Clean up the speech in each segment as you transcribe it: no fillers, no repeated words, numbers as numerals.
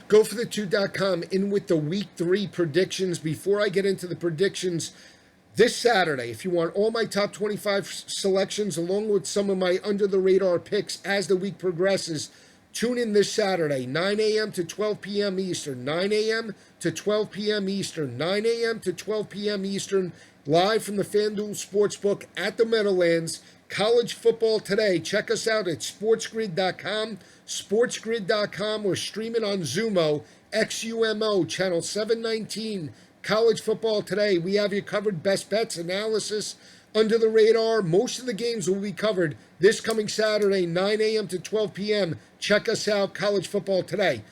GoForThe2.com in with the Week 3 predictions. Before I get into the predictions, this Saturday, if you want all my top 25 selections along with some of my under-the-radar picks as the week progresses, tune in this Saturday, 9 a.m. to 12 p.m. Eastern, 9 a.m. to 12 p.m. Eastern, 9 a.m. to 12 p.m. Eastern, live from the FanDuel Sportsbook at the Meadowlands. College football today. Check us out at sportsgrid.com, sportsgrid.com, or stream it on Xumo, XUMO, channel 719. College football today. We have you covered. Best bets, analysis, under the radar. Most of the games will be covered this coming Saturday, 9 a.m. to 12 p.m. Check us out, college football today.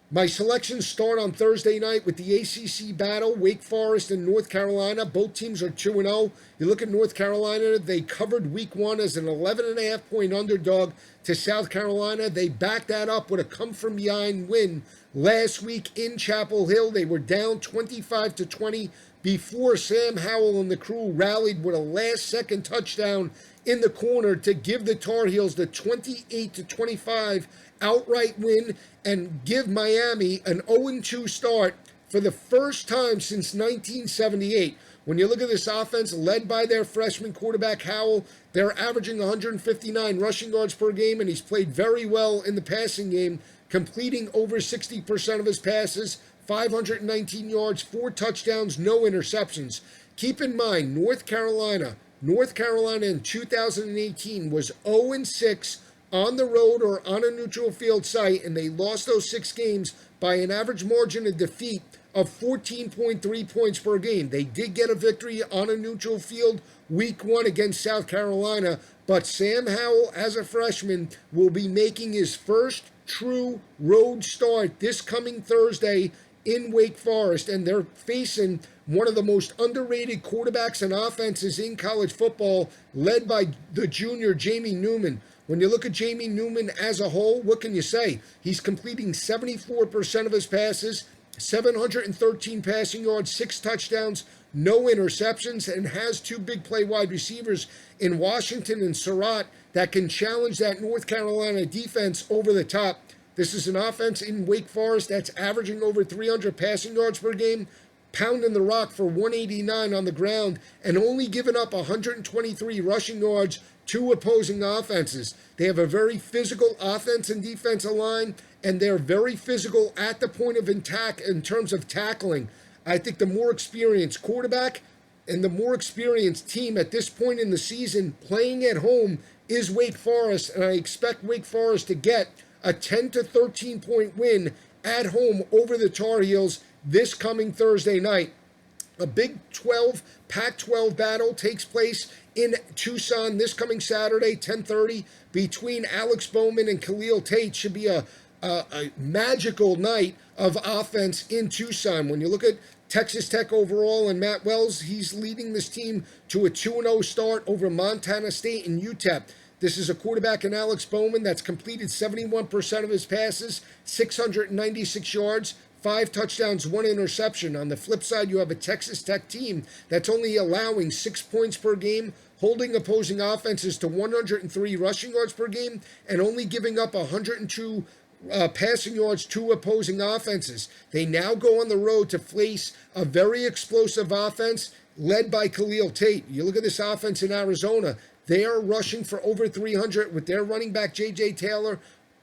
My selections start on Thursday night with the ACC battle, Wake Forest and North Carolina. Both teams are 2-0. You look at North Carolina, they covered week 1 as an 11.5-point underdog to South Carolina. They backed that up with a come-from-behind win last week in Chapel Hill. They were down 25-20 before Sam Howell and the crew rallied with a last-second touchdown in the corner to give the Tar Heels the 28-25 outright win and give Miami an 0-2 start for the first time since 1978. When you look at this offense led by their freshman quarterback Howell, they're averaging 159 rushing yards per game, and he's played very well in the passing game, completing over 60% of his passes, 519 yards, 4 touchdowns, no interceptions. Keep in mind, North Carolina in 2018 was 0-6 on the road or on a neutral field site, and they lost those 6 games by an average margin of defeat of 14.3 points per game. They did get a victory on a neutral field week 1 against South Carolina, but Sam Howell, as a freshman, will be making his first true road start this coming Thursday in Wake Forest, and they're facing one of the most underrated quarterbacks and offenses in college football, led by the junior Jamie Newman. When you look at Jamie Newman as a whole, what can you say? He's completing 74% of his passes, 713 passing yards, 6 touchdowns, no interceptions, and has 2 big play wide receivers in Washington and Surratt that can challenge that North Carolina defense over the top. This is an offense in Wake Forest that's averaging over 300 passing yards per game, pounding the rock for 189 on the ground, and only giving up 123 rushing yards to opposing offenses. They have a very physical offense and defensive line, and they're very physical at the point of attack in terms of tackling. I think the more experienced quarterback and the more experienced team at this point in the season playing at home is Wake Forest, and I expect Wake Forest to get a 10-13 point win at home over the Tar Heels this coming Thursday night. A Big 12, Pac-12 battle takes place in Tucson this coming Saturday, 10:30, between Alex Bowman and Khalil Tate. Should be a magical night of offense in Tucson. When you look at Texas Tech overall and Matt Wells, he's leading this team to a 2-0 start over Montana State and UTEP. This is a quarterback in Alex Bowman that's completed 71% of his passes, 696 yards, 5 touchdowns, 1 interception. On the flip side, you have a Texas Tech team that's only allowing 6 points per game, holding opposing offenses to 103 rushing yards per game, and only giving up 102 passing yards to opposing offenses. They now go on the road to face a very explosive offense led by Khalil Tate. You look at this offense in Arizona, they are rushing for over 300 with their running back, J.J. Taylor,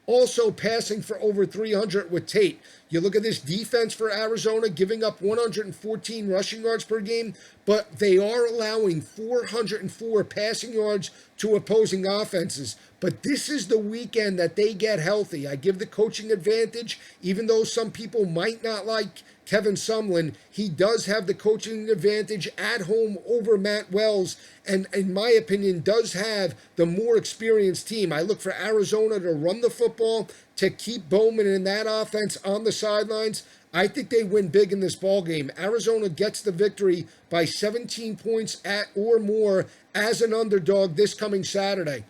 also passing for over 300 with Tate. You look at this defense for Arizona, giving up 114 rushing yards per game, but they are allowing 404 passing yards to opposing offenses. But this is the weekend that they get healthy. I give the coaching advantage, even though some people might not like Kevin Sumlin. He does have the coaching advantage at home over Matt Wells, and in my opinion, does have the more experienced team. I look for Arizona to run the football, to keep Bowman and that offense on the sidelines. I think they win big in this ball game. Arizona gets the victory by 17 points at or more as an underdog this coming Saturday.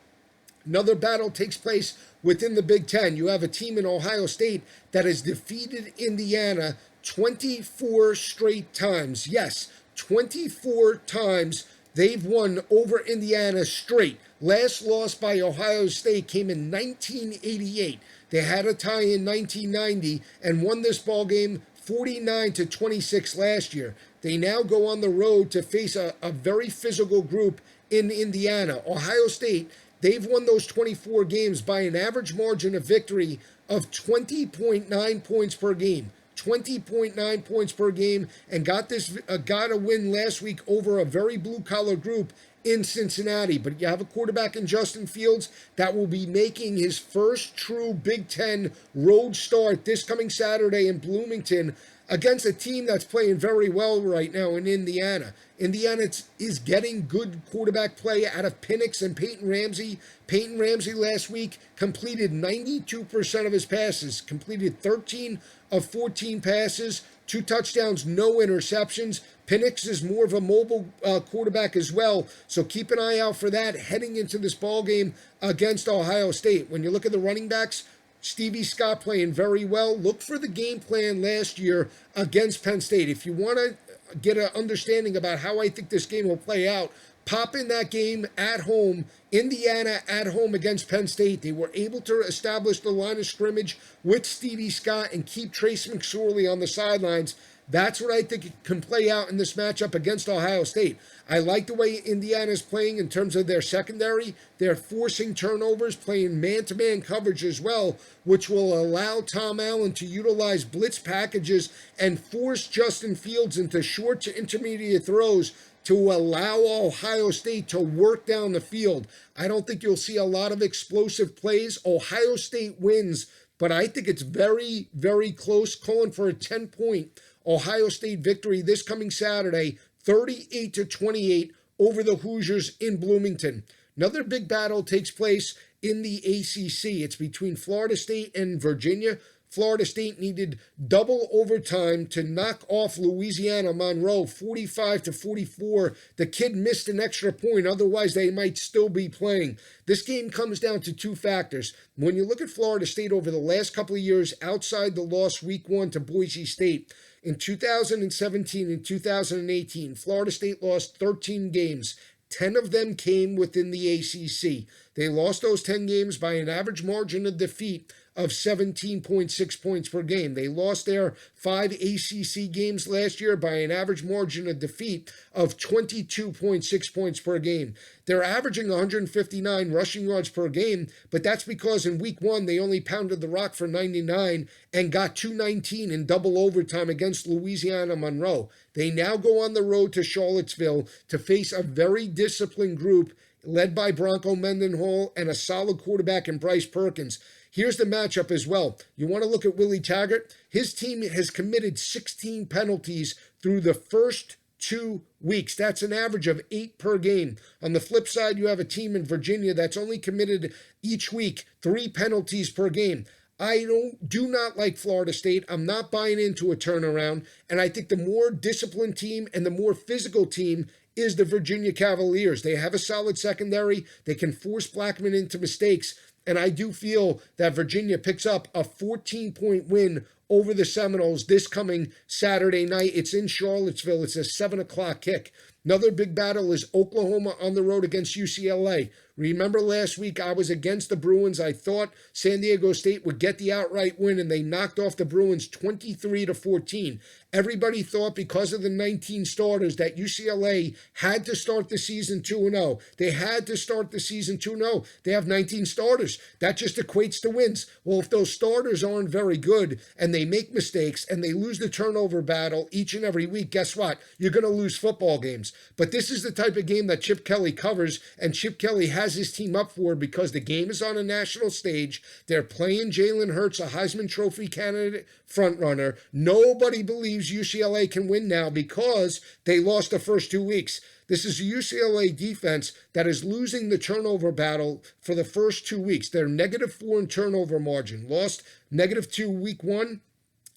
Another battle takes place within the Big Ten. You have a team in Ohio State that has defeated Indiana 24 straight times. Yes, 24 times they've won over Indiana straight. Last loss by Ohio State came in 1988. They had a tie in 1990 and won this ball game 49-26 last year. They now go on the road to face a very physical group in Indiana. Ohio State, they've won those 24 games by an average margin of victory of 20.9 points per game. 20.9 points per game, and got a win last week over a very blue-collar group in Cincinnati. But you have a quarterback in Justin Fields that will be making his first true Big Ten road start this coming Saturday in Bloomington against a team that's playing very well right now in Indiana. Indiana is getting good quarterback play out of Penix and Peyton Ramsey. Peyton Ramsey last week completed 92% of his passes, completed 13 of 14 passes, 2 touchdowns, no interceptions. Penix is more of a mobile quarterback as well, so keep an eye out for that heading into this ball game against Ohio State. When you look at the running backs, Stevie Scott playing very well. Look for the game plan last year against Penn State. If you want to get an understanding about how I think this game will play out, pop in that game at home, Indiana at home against Penn State. They were able to establish the line of scrimmage with Stevie Scott and keep Trace McSorley on the sidelines. That's what I think can play out in this matchup against Ohio State. I like the way Indiana's playing in terms of their secondary. They're forcing turnovers, playing man-to-man coverage as well, which will allow Tom Allen to utilize blitz packages and force Justin Fields into short to intermediate throws to allow Ohio State to work down the field. I don't think you'll see a lot of explosive plays. Ohio State wins, but I think it's very, very close, calling for a 10-point Ohio State victory this coming Saturday, 38-28 over the Hoosiers in Bloomington. Another big battle takes place in the ACC. It's between Florida State and Virginia. Florida State needed double overtime to knock off Louisiana Monroe 45-44. The kid missed an extra point, otherwise they might still be playing. This game comes down to 2 factors. When you look at Florida State over the last couple of years outside the loss week 1 to Boise State, in 2017 and 2018, Florida State lost 13 games. 10 of them came within the ACC. They lost those 10 games by an average margin of defeat of 17.6 points per game. They lost their 5 ACC games last year by an average margin of defeat of 22.6 points per game. They're averaging 159 rushing yards per game, but that's because in week 1 they only pounded the rock for 99 and got 219 in double overtime against Louisiana Monroe. They now go on the road to Charlottesville to face a very disciplined group led by Bronco Mendenhall and a solid quarterback in Bryce Perkins. Here's the matchup as well. You want to look at Willie Taggart? His team has committed 16 penalties through the first 2 weeks. That's an average of 8 per game. On the flip side, you have a team in Virginia that's only committed each week 3 penalties per game. I do not like Florida State. I'm not buying into a turnaround. And I think the more disciplined team and the more physical team is the Virginia Cavaliers. They have a solid secondary. They can force Blackman into mistakes. And I do feel that Virginia picks up a 14-point win over the Seminoles this coming Saturday night. It's in Charlottesville. It's a 7 o'clock kick. Another big battle is Oklahoma on the road against UCLA. Remember last week I was against the Bruins. I thought San Diego State would get the outright win, and they knocked off the Bruins 23-14. Everybody thought because of the 19 starters that UCLA had to start the season 2-0. They had to start the season 2-0. They have 19 starters. That just equates to wins. Well, if those starters aren't very good and they make mistakes and they lose the turnover battle each and every week, guess what? You're going to lose football games. But this is the type of game that Chip Kelly covers, and Chip Kelly has his team up for because the game is on a national stage. They're playing Jalen Hurts, a Heisman Trophy candidate frontrunner. Nobody believes UCLA can win now because they lost the first 2 weeks. This is a UCLA defense that is losing the turnover battle for the first 2 weeks. They're -4 in turnover margin. Lost -2 week 1.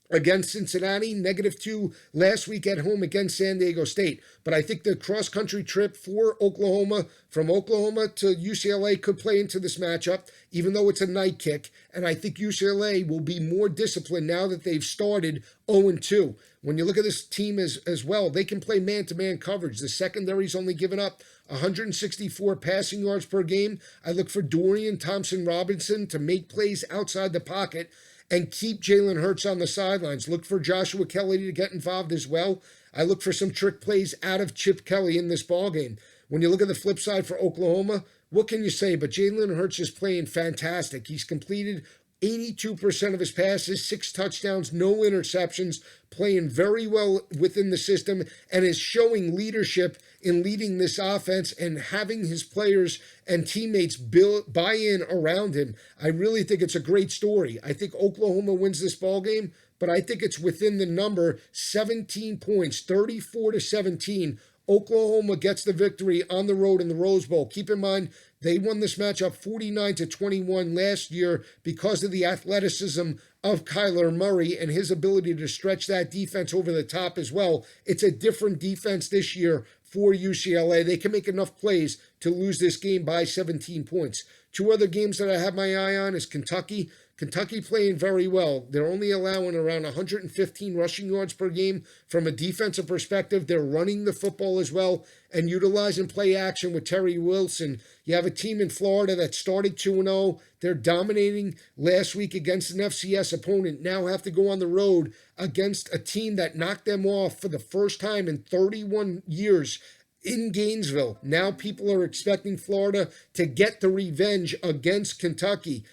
against Cincinnati, -2 last week at home against San Diego State. But I think the cross-country trip for Oklahoma, from Oklahoma to UCLA, could play into this matchup, even though it's a night kick. And I think UCLA will be more disciplined now that they've started 0-2. When you look at this team as well, they can play man-to-man coverage. The secondary's only given up 164 passing yards per game. I look for Dorian Thompson-Robinson to make plays outside the pocket and keep Jalen Hurts on the sidelines. Look for Joshua Kelly to get involved as well. I look for some trick plays out of Chip Kelly in this ballgame. When you look at the flip side for Oklahoma, what can you say? But Jalen Hurts is playing fantastic. He's completed 82% of his passes, 6 touchdowns, no interceptions, playing very well within the system, and is showing leadership in leading this offense and having his players and teammates buy in around him. I really think it's a great story. I think Oklahoma wins this ball game, but I think it's within the number 17 points, 34-17. Oklahoma gets the victory on the road in the Rose Bowl. Keep in mind, they won this matchup 49-21 last year because of the athleticism of Kyler Murray and his ability to stretch that defense over the top as well. It's a different defense this year for UCLA. They can make enough plays to lose this game by 17 points. 2 other games that I have my eye on is Kentucky. Kentucky playing very well. They're only allowing around 115 rushing yards per game. From a defensive perspective, they're running the football as well and utilizing play action with Terry Wilson. You have a team in Florida that started 2-0. They're dominating last week against an FCS opponent. Now have to go on the road against a team that knocked them off for the first time in 31 years in Gainesville. Now people are expecting Florida to get the revenge against Kentucky.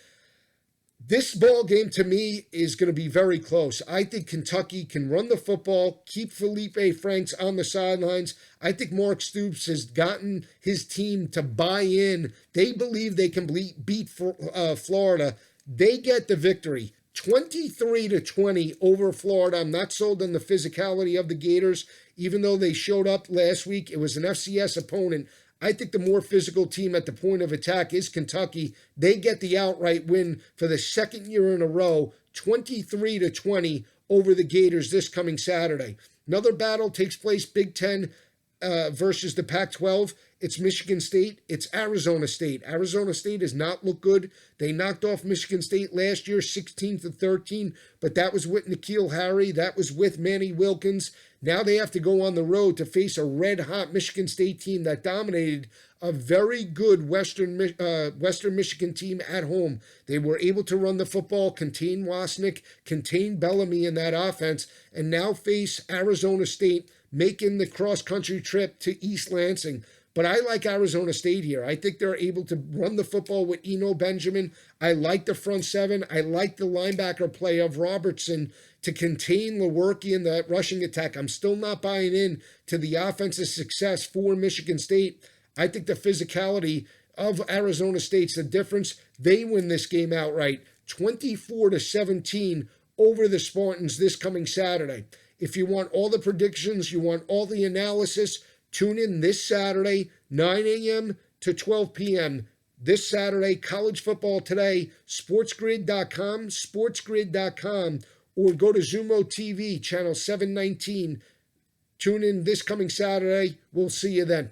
This ball game, to me, is going to be very close. I think Kentucky can run the football, keep Felipe Franks on the sidelines. I think Mark Stoops has gotten his team to buy in. They believe they can beat Florida. They get the victory. 23-20 over Florida. I'm not sold on the physicality of the Gators. Even though they showed up last week, it was an FCS opponent. I think the more physical team at the point of attack is Kentucky. They get the outright win for the second year in a row, 23-20 over the Gators this coming Saturday. Another battle takes place, Big Ten versus the Pac-12. It's Michigan State. It's Arizona State. Arizona State does not look good. They knocked off Michigan State last year, 16-13, but that was with N'Keal Harry. That was with Manny Wilkins. Now they have to go on the road to face a red-hot Michigan State team that dominated a very good Western Michigan team at home. They were able to run the football, contain Wasnick, contain Bellamy in that offense, and now face Arizona State making the cross-country trip to East Lansing. But I like Arizona State here. I think they're able to run the football with Eno Benjamin. I like the front seven. I like the linebacker play of Robertson to contain Lewerke in the rushing attack. I'm still not buying in to the offensive success for Michigan State. I think the physicality of Arizona State's the difference. They win this game outright, 24-17 over the Spartans this coming Saturday. If you want all the predictions, you want all the analysis, tune in this Saturday, 9 a.m. to 12 p.m. This Saturday, College Football Today, sportsgrid.com, or go to Zumo TV, channel 719. Tune in this coming Saturday. We'll see you then.